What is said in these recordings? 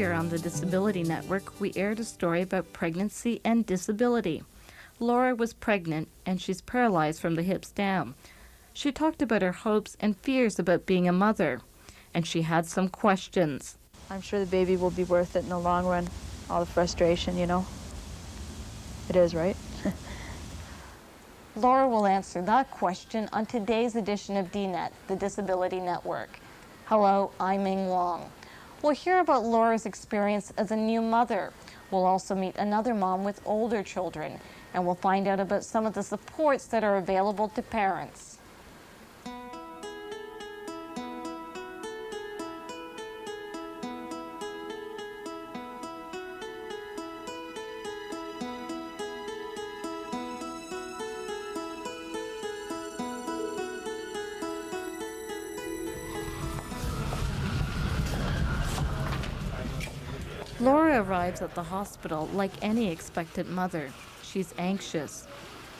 Earlier on the Disability Network, we aired a story about pregnancy and disability. Laura was pregnant and she's paralyzed from the hips down. She talked about her hopes and fears about being a mother, and she had some questions. I'm sure the baby will be worth it in the long run, all the frustration, you know. It is, right? Laura will answer that question on today's edition of DNet, the Disability Network. Hello, I'm Ming Wong. We'll hear about Laura's experience as a new mother. We'll also meet another mom with older children, and we'll find out about some of the supports that are available to parents. Laura arrives at the hospital like any expectant mother. She's anxious,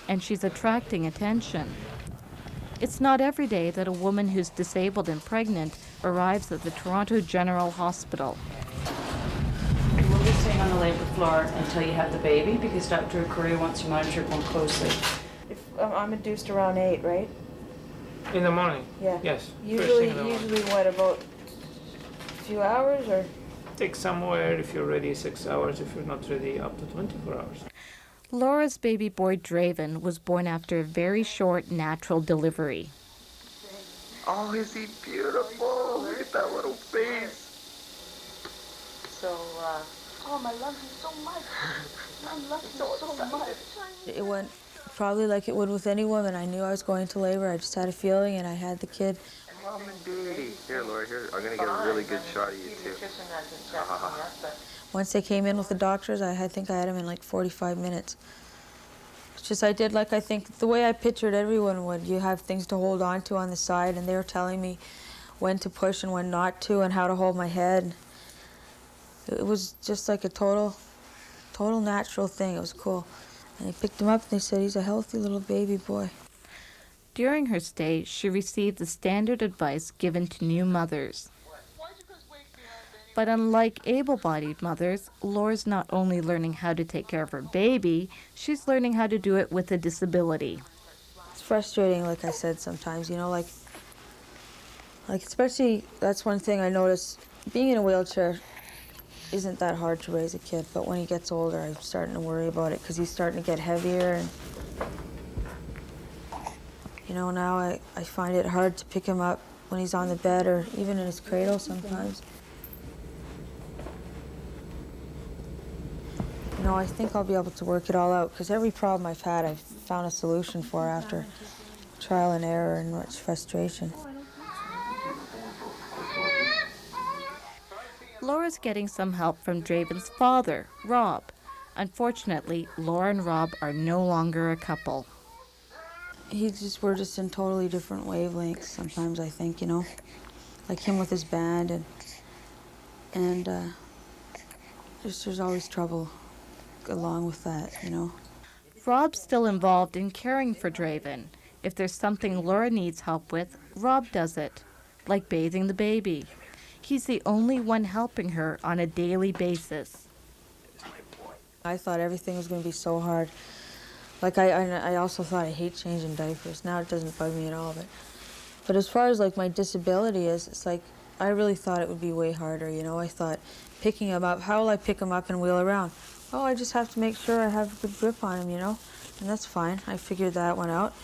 and she's attracting attention. It's not every day that a woman who's disabled and pregnant arrives at the Toronto General Hospital. We'll be staying on the labor floor until you have the baby because Dr. Correa wants to monitor it more closely. I'm induced around 8, right? In the morning? Yeah. Yes. First thing Usually in the morning. what, about a few hours or? Take somewhere if you're ready 6 hours, if you're not ready up to 24 hours. Laura's baby boy Draven was born after a very short natural delivery. Oh, is he beautiful? Look at that little face. So, Oh, I love you so much. I love you so much. it went probably like it would with any woman. I knew I was going to labor. I just had a feeling, and I had the kid. Mom and Daddy. Here, Laura, here. I'm going to get a really good shot of you, too. Once they came in with the doctors, I think I had him in like 45 minutes. It's just I did like I think the way I pictured everyone would. You have things to hold on to on the side, and they were telling me when to push and when not to and how to hold my head. It was just like a total natural thing. It was cool. And they picked him up and they said, he's a healthy little baby boy. During her stay, she received the standard advice given to new mothers. But unlike able-bodied mothers, Laura's not only learning how to take care of her baby, she's learning how to do it with a disability. It's frustrating, like I said, sometimes, you know, like especially, that's one thing I noticed, being in a wheelchair isn't that hard to raise a kid, but when he gets older, I'm starting to worry about it because he's starting to get heavier, and you know, now I find it hard to pick him up when he's on the bed or even in his cradle sometimes. You know, I think I'll be able to work it all out because every problem I've had, I've found a solution for after trial and error and much frustration. Laura's getting some help from Draven's father, Rob. Unfortunately, Laura and Rob are no longer a couple. We're just in totally different wavelengths sometimes, I think, you know. Like him with his band, and there's always trouble along with that, you know. Rob's still involved in caring for Draven. If there's something Laura needs help with, Rob does it, like bathing the baby. He's the only one helping her on a daily basis. I thought everything was going to be so hard. Like, I also thought I hate changing diapers. Now it doesn't bug me at all. But as far as, like, my disability is, it's like, I really thought it would be way harder, you know. I thought picking him up, how will I pick him up and wheel around? Oh, I just have to make sure I have a good grip on him, you know. And that's fine. I figured that one out.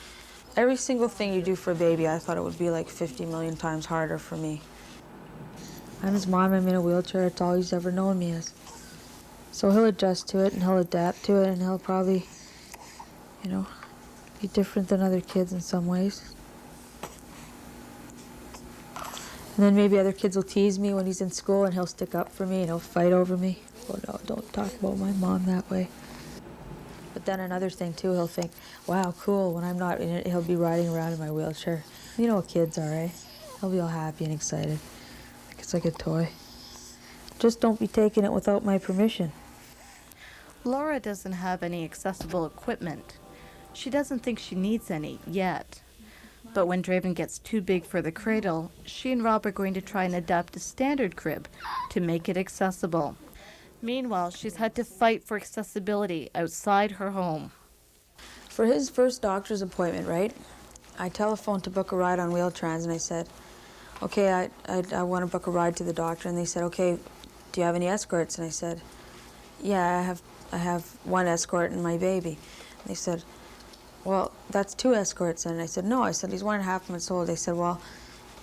Every single thing you do for a baby, I thought it would be like 50 million times harder for me. I'm his mom, I'm in a wheelchair, it's all he's ever known me as. So he'll adjust to it and he'll adapt to it and he'll probably, you know, be different than other kids in some ways. And then maybe other kids will tease me when he's in school and he'll stick up for me and he'll fight over me. Oh no, don't talk about my mom that way. But then another thing too, he'll think, wow, cool, when I'm not in it, he'll be riding around in my wheelchair. You know what kids are, eh? He'll be all happy and excited. It's like a toy. Just don't be taking it without my permission. Laura doesn't have any accessible equipment. She doesn't think she needs any yet. But when Draven gets too big for the cradle, she and Rob are going to try and adapt a standard crib to make it accessible. Meanwhile, she's had to fight for accessibility outside her home. For his first doctor's appointment, right, I telephoned to book a ride on Wheel-Trans, and I said, okay, I want to book a ride to the doctor. And they said, okay, do you have any escorts? And I said, yeah, I have one escort and my baby. And they said, well, that's 2 escorts. And I said, no. I said, he's 1.5 months old. They said, well,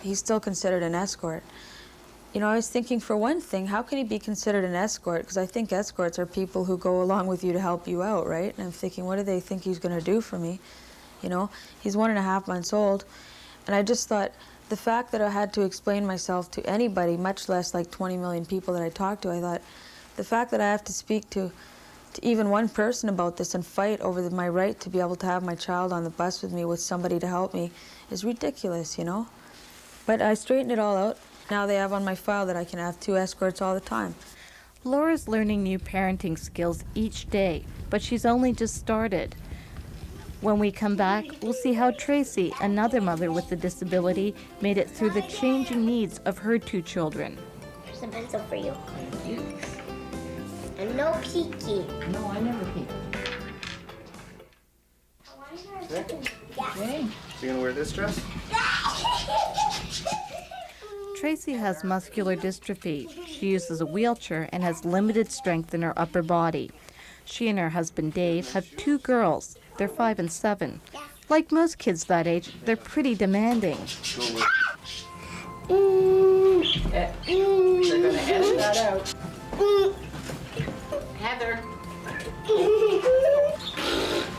he's still considered an escort. You know, I was thinking, for one thing, how can he be considered an escort? Because I think escorts are people who go along with you to help you out, right? And I'm thinking, what do they think he's going to do for me? You know, he's 1.5 months old. And I just thought, the fact that I had to explain myself to anybody, much less like 20 million people that I talked to, I thought, the fact that I have to speak to even one person about this and fight over my right to be able to have my child on the bus with me with somebody to help me is ridiculous, you know? But I straightened it all out. Now they have on my file that I can have 2 escorts all the time. Laura's learning new parenting skills each day, but she's only just started. When we come back, we'll see how Tracy, another mother with a disability, made it through the changing needs of her 2 children. Here's a pencil for you. And no peeking. No, I never peek. You gonna wear this dress? Tracy has muscular dystrophy. She uses a wheelchair and has limited strength in her upper body. She and her husband Dave have 2 girls. They're 5 and 7. Like most kids that age, they're pretty demanding. They're gonna edit that out. Heather.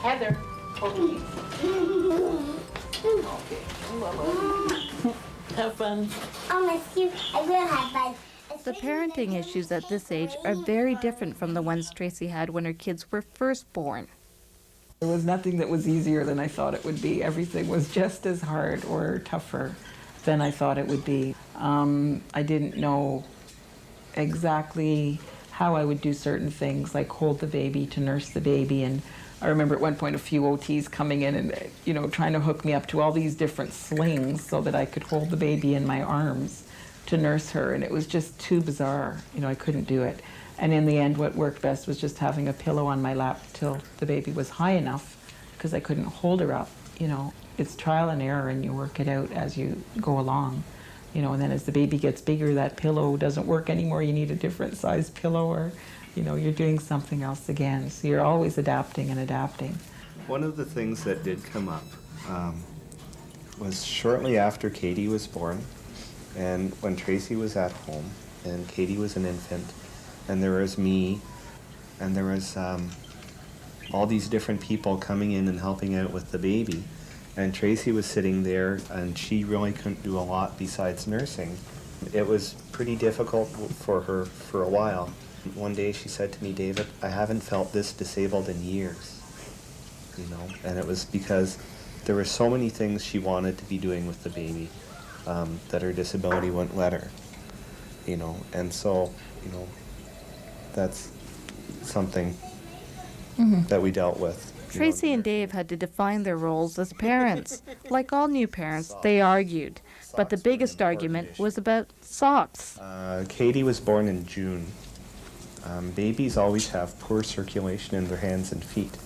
Heather. Have fun. I'll miss you. I will have fun. The parenting issues at this age are very different from the ones Tracy had when her kids were first born. There was nothing that was easier than I thought it would be. Everything was just as hard or tougher than I thought it would be. I didn't know exactly how I would do certain things, like hold the baby, to nurse the baby. And I remember at one point a few OTs coming in and, you know, trying to hook me up to all these different slings so that I could hold the baby in my arms to nurse her. And it was just too bizarre. You know, I couldn't do it. And in the end, what worked best was just having a pillow on my lap till the baby was high enough, because I couldn't hold her up. You know, it's trial and error, and you work it out as you go along. You know, and then as the baby gets bigger, that pillow doesn't work anymore. You need a different size pillow, or, you know, you're doing something else again. So you're always adapting and adapting. One of the things that did come up was shortly after Katie was born, and when Tracy was at home, and Katie was an infant, and there was me, and there was all these different people coming in and helping out with the baby. And Tracy was sitting there, and she really couldn't do a lot besides nursing. It was pretty difficult for her for a while. One day she said to me, David, I haven't felt this disabled in years. You know, and it was because there were so many things she wanted to be doing with the baby that her disability wouldn't let her. You know, and so, you know, that's something that we dealt with. Tracy and Dave had to define their roles as parents. Like all new parents, they argued. But the biggest argument was about socks. Katie was born in June. Babies always have poor circulation in their hands and feet.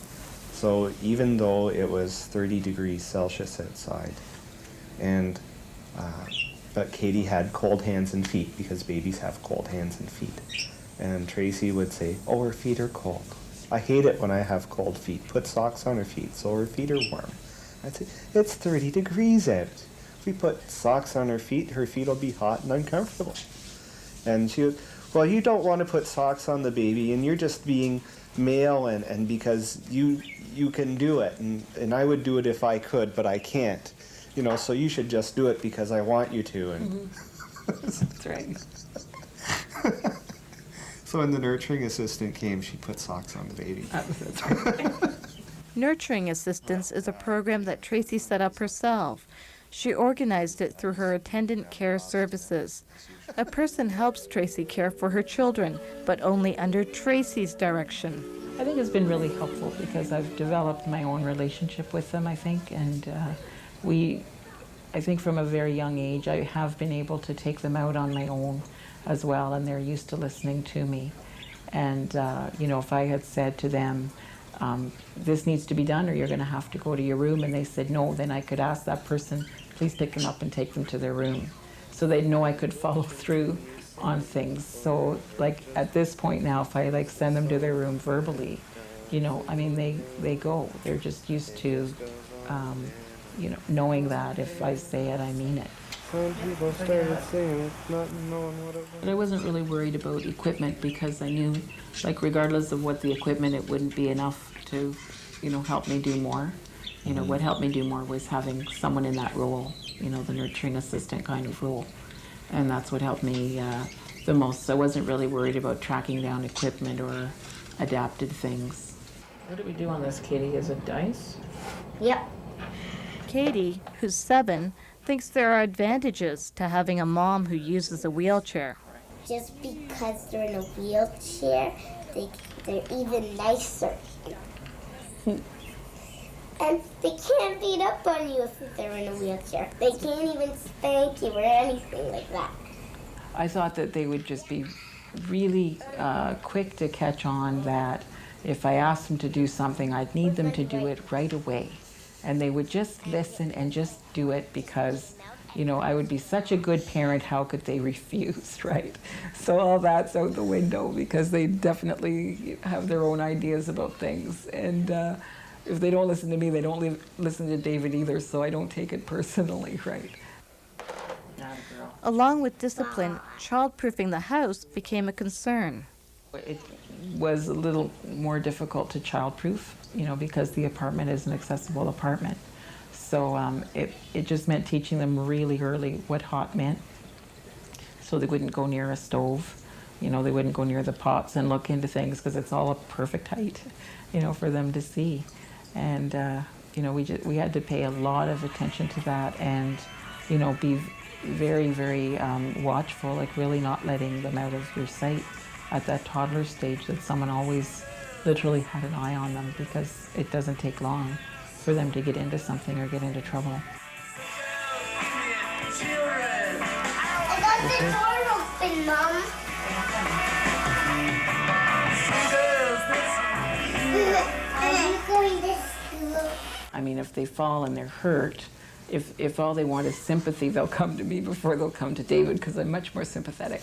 So even though it was 30 degrees Celsius outside, but Katie had cold hands and feet because babies have cold hands and feet. And Tracy would say, oh, her feet are cold. I hate it when I have cold feet. Put socks on her feet so her feet are warm. I'd say, it's 30 degrees out. If we put socks on her feet will be hot and uncomfortable. And she would, well, you don't want to put socks on the baby, and you're just being male, and because you can do it, and I would do it if I could, but I can't. You know, so you should just do it because I want you to. And That's right. So when the nurturing assistant came, she put socks on the baby. That's right. Nurturing Assistance is a program that Tracy set up herself. She organized it through her attendant care services. A person helps Tracy care for her children, but only under Tracy's direction. I think it's been really helpful because I've developed my own relationship with them, I think, and we I think from a very young age, I have been able to take them out on my own as well, and they're used to listening to me. And, you know, if I had said to them, this needs to be done or you're going to have to go to your room, and they said no, then I could ask that person, please pick them up and take them to their room. So they'd know I could follow through on things. So like at this point now, if I like send them to their room verbally, you know, I mean, they go. They're just used to, you know, knowing that if I say it, I mean it. Some people started saying it's not knowing what it was. But I wasn't really worried about equipment because I knew, like, regardless of what the equipment, it wouldn't be enough to, you know, help me do more. You know, what helped me do more was having someone in that role, you know, the nurturing assistant kind of role. And that's what helped me the most. So I wasn't really worried about tracking down equipment or adapted things. What do we do on this, Katie? Is it dice? Yep. Katie, who's 7, thinks there are advantages to having a mom who uses a wheelchair. Just because they're in a wheelchair, they're even nicer. And they can't beat up on you if they're in a wheelchair. They can't even spank you or anything like that. I thought that they would just be really quick to catch on that if I asked them to do something, I'd need them to do it right away. And they would just listen and just do it because, you know, I would be such a good parent, how could they refuse, right? So all that's out the window because they definitely have their own ideas about things. And if they don't listen to me, they don't listen to David either, so I don't take it personally, right? Along with discipline, childproofing the house became a concern. It was a little more difficult to childproof, you know, because the apartment is an accessible apartment. So it just meant teaching them really early what hot meant. So they wouldn't go near a stove, you know, they wouldn't go near the pots and look into things because it's all a perfect height, you know, for them to see. And, you know, we had to pay a lot of attention to that and, you know, be very, very watchful, like really not letting them out of your sight at that toddler stage, that someone always literally had an eye on them because it doesn't take long for them to get into something or get into trouble. I got the door open, Mom. Are you going to school? I mean, if they fall and they're hurt, if all they want is sympathy, they'll come to me before they'll come to David because I'm much more sympathetic.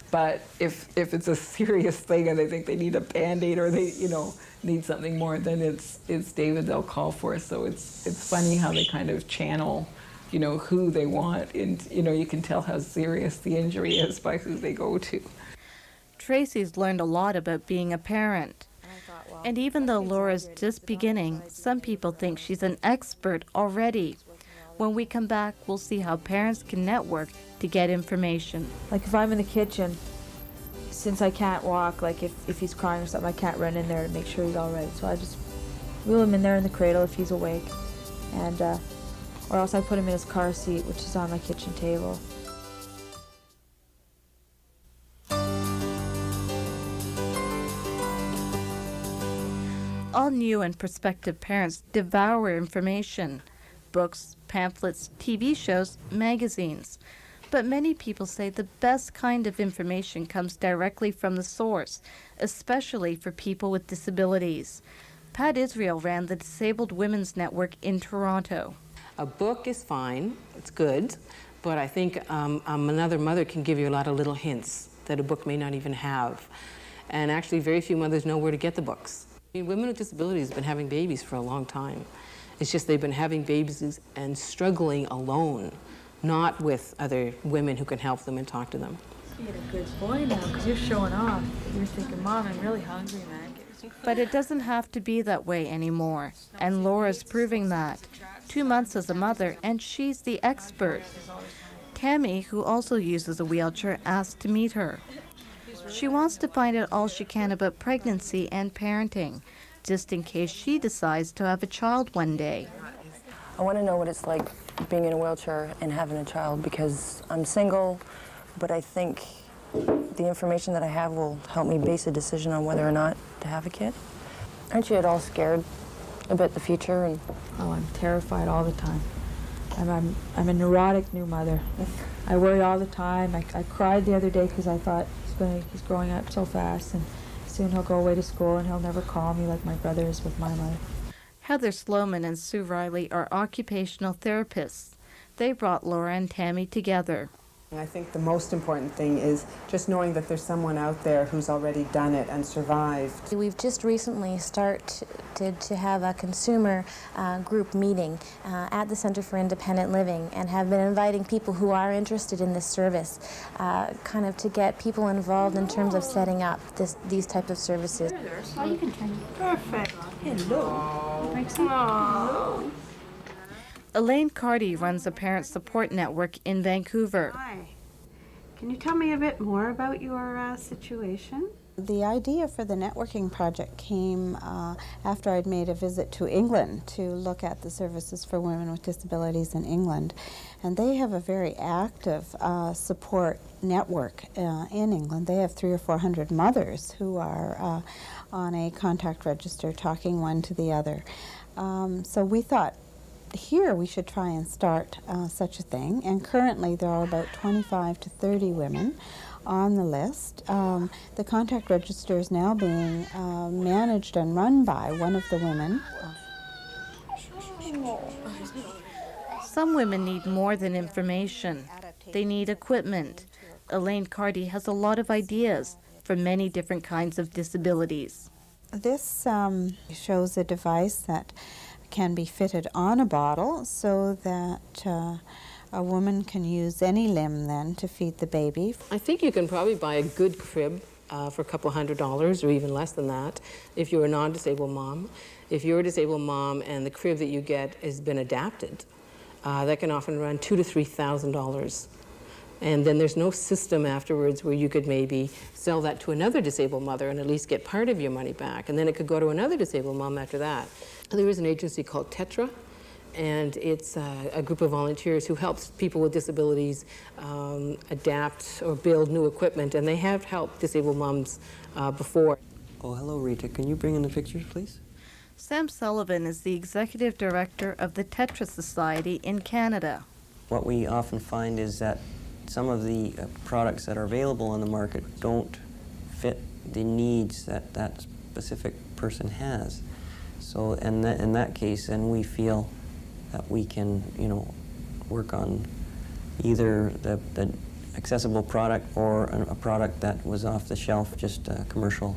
But if it's a serious thing and they think they need a Band-Aid or they, you know, need something more, then it's David they'll call for. So it's funny how they kind of channel, you know, who they want, and, you know, you can tell how serious the injury is by who they go to. Tracy's learned a lot about being a parent. And even though Laura's just beginning, some people think she's an expert already. When we come back, we'll see how parents can network to get information. Like if I'm in the kitchen, since I can't walk, like if he's crying or something, I can't run in there to make sure he's all right. So I just wheel him in there in the cradle if he's awake. And, or else I put him in his car seat, which is on my kitchen table. All new and prospective parents devour information. Books, pamphlets, TV shows, magazines. But many people say the best kind of information comes directly from the source, especially for people with disabilities. Pat Israel ran the Disabled Women's Network in Toronto. A book is fine, it's good, but I think another mother can give you a lot of little hints that a book may not even have. And actually very few mothers know where to get the books. I mean, women with disabilities have been having babies for a long time. It's just they've been having babies and struggling alone, not with other women who can help them and talk to them. You're a good boy now because you're showing off. You're thinking, Mom, I'm really hungry, man. But it doesn't have to be that way anymore. And Laura's proving that. 2 months as a mother, and she's the expert. Tammy, who also uses a wheelchair, asked to meet her. She wants to find out all she can about pregnancy and parenting, just in case she decides to have a child one day. I want to know what it's like being in a wheelchair and having a child because I'm single, but I think the information that I have will help me base a decision on whether or not to have a kid. Aren't you at all scared about the future? Oh, I'm terrified all the time. I'm a neurotic new mother. I worry all the time. I cried the other day because I thought he's growing up so fast, and soon he'll go away to school and he'll never call me like my brother is with my mother. Heather Sloman and Sue Riley are occupational therapists. They brought Laura and Tammy together. I think the most important thing is just knowing that there's someone out there who's already done it and survived. We've just recently started to have a consumer group meeting at the Center for Independent Living, and have been inviting people who are interested in this service, kind of to get people involved in terms of setting up these types of services. Oh, you can turn it. Perfect. Hello. Hello. Elaine Carty runs a parent support network in Vancouver. Hi. Can you tell me a bit more about your situation? The idea for the networking project came after I'd made a visit to England to look at the services for women with disabilities in England. And they have a very active support network in England. They have 300 or 400 mothers who are on a contact register talking one to the other. So we thought, here we should try and start such a thing, and currently there are about 25 to 30 women on the list. The contact register is now being managed and run by one of the women. Some women need more than information. They need equipment. Elaine Carty has a lot of ideas for many different kinds of disabilities. This shows a device that can be fitted on a bottle so that a woman can use any limb then to feed the baby. I think you can probably buy a good crib for a couple $100 or even less than that if you're a non-disabled mom. If you're a disabled mom and the crib that you get has been adapted, that can often run $2,000 to $3,000. And then there's no system afterwards where you could maybe sell that to another disabled mother and at least get part of your money back. And then it could go to another disabled mom after that. There is an agency called Tetra, and it's a group of volunteers who helps people with disabilities adapt or build new equipment, and they have helped disabled moms before. Oh, hello, Rita. Can you bring in the pictures, please? Sam Sullivan is the executive director of the Tetra Society in Canada. What we often find is that some of the products that are available on the market don't fit the needs that that specific person has. So in that case, then we feel that we can, work on either the accessible product or a product that was off the shelf, just a commercial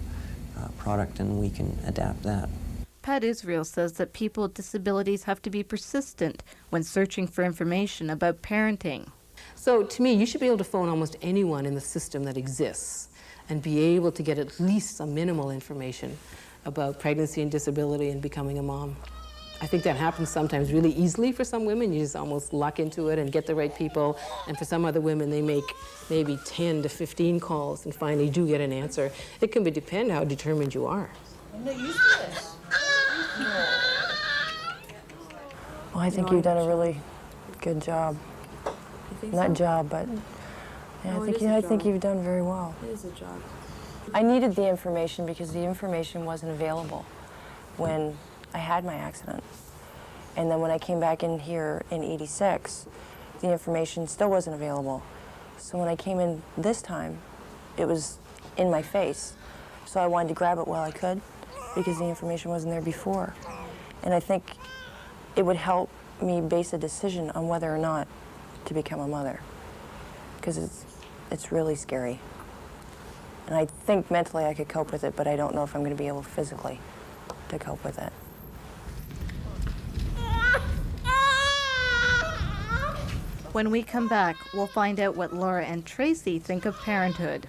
product, and we can adapt that. Pat Israel says that people with disabilities have to be persistent when searching for information about parenting. So to me, you should be able to phone almost anyone in the system that exists and be able to get at least some minimal information about pregnancy and disability and becoming a mom. I think that happens sometimes really easily for some women. You just almost luck into it and get the right people. And for some other women, they make maybe 10 to 15 calls and finally do get an answer. It can depend how determined you are. I'm not used to this. Well, I think you've done a really good job. Not job, but yeah, I think you've done very well. It is a job. I needed the information because the information wasn't available when I had my accident. And then when I came back in here in '86, the information still wasn't available. So when I came in this time, it was in my face. So I wanted to grab it while I could because the information wasn't there before. And I think it would help me base a decision on whether or not to become a mother, because it's really scary. And I think mentally I could cope with it, but I don't know if I'm going to be able physically to cope with it. When we come back, we'll find out what Laura and Tracy think of parenthood.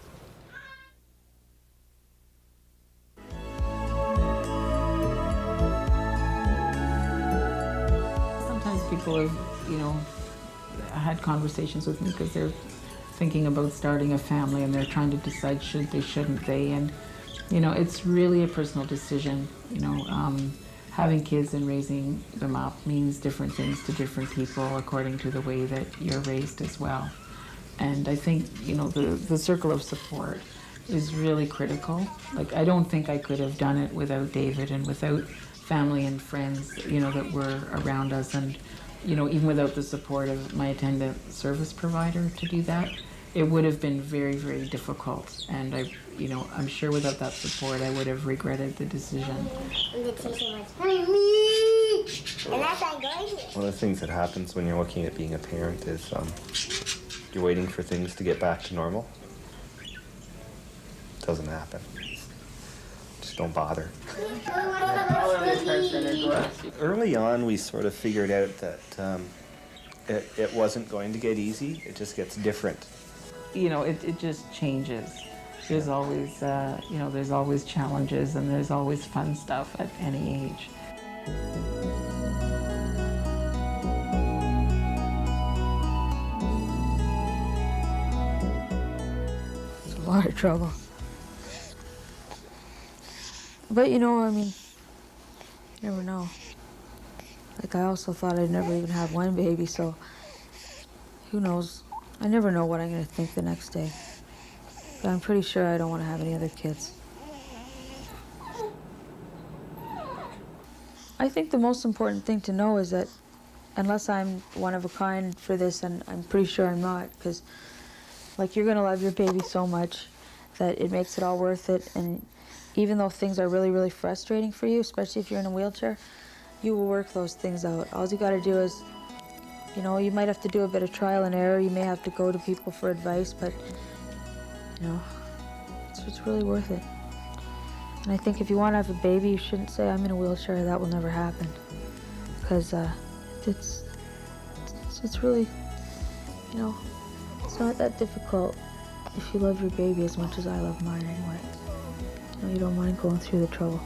Sometimes people have, had conversations with me because they're thinking about starting a family and they're trying to decide should they, shouldn't they, and it's really a personal decision. Having kids and raising them up means different things to different people according to the way that you're raised as well. And I think the circle of support is really critical. Like, I don't think I could have done it without David and without family and friends that were around us and you know, even without the support of my attendant service provider to do that, it would have been very, very difficult. And I'm sure without that support, I would have regretted the decision. One of the things that happens when you're looking at being a parent is you're waiting for things to get back to normal. It doesn't happen. Just don't bother. Early on, we sort of figured out that it wasn't going to get easy. It just gets different. You know, it just changes. There's always, there's always challenges, and there's always fun stuff at any age. It's a lot of trouble. But you know, I mean, you never know. Like, I also thought I'd never even have one baby, so who knows? I never know what I'm going to think the next day. But I'm pretty sure I don't want to have any other kids. I think the most important thing to know is that unless I'm one of a kind for this, and I'm pretty sure I'm not, because like, you're going to love your baby so much that it makes it all worth it. And even though things are really, really frustrating for you, especially if you're in a wheelchair, you will work those things out. All you got to do is, you know, you might have to do a bit of trial and error. You may have to go to people for advice, but, you know, it's really worth it. And I think if you want to have a baby, you shouldn't say, I'm in a wheelchair, that will never happen. Because it's really, you know, it's not that difficult if you love your baby as much as I love mine anyway. You know, you don't mind going through the trouble.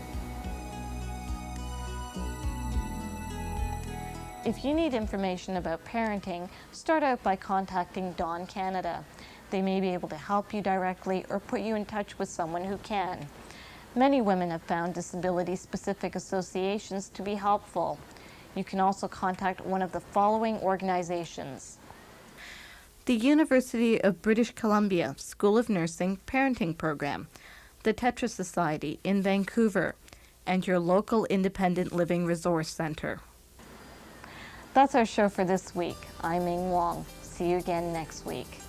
If you need information about parenting, start out by contacting Dawn Canada. They may be able to help you directly or put you in touch with someone who can. Many women have found disability-specific associations to be helpful. You can also contact one of the following organizations: the University of British Columbia School of Nursing Parenting Program, the Tetra Society in Vancouver, and your local Independent Living Resource Center. That's our show for this week. I'm Ming Wong. See you again next week.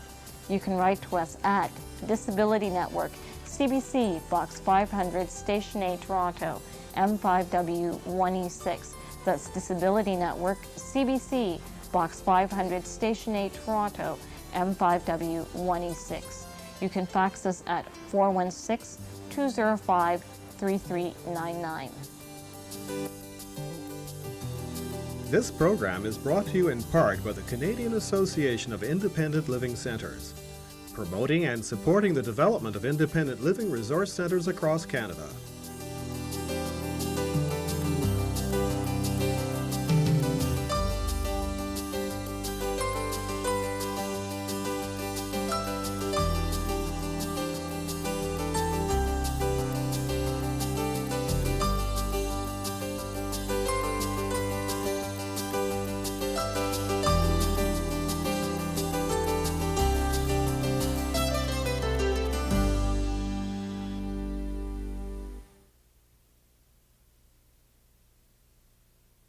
You can write to us at Disability Network, CBC, Box 500, Station A, Toronto, M5W 1E6. That's Disability Network, CBC, Box 500, Station A, Toronto, M5W 1E6. You can fax us at 416-205-3399. This program is brought to you in part by the Canadian Association of Independent Living Centres, promoting and supporting the development of independent living resource centres across Canada.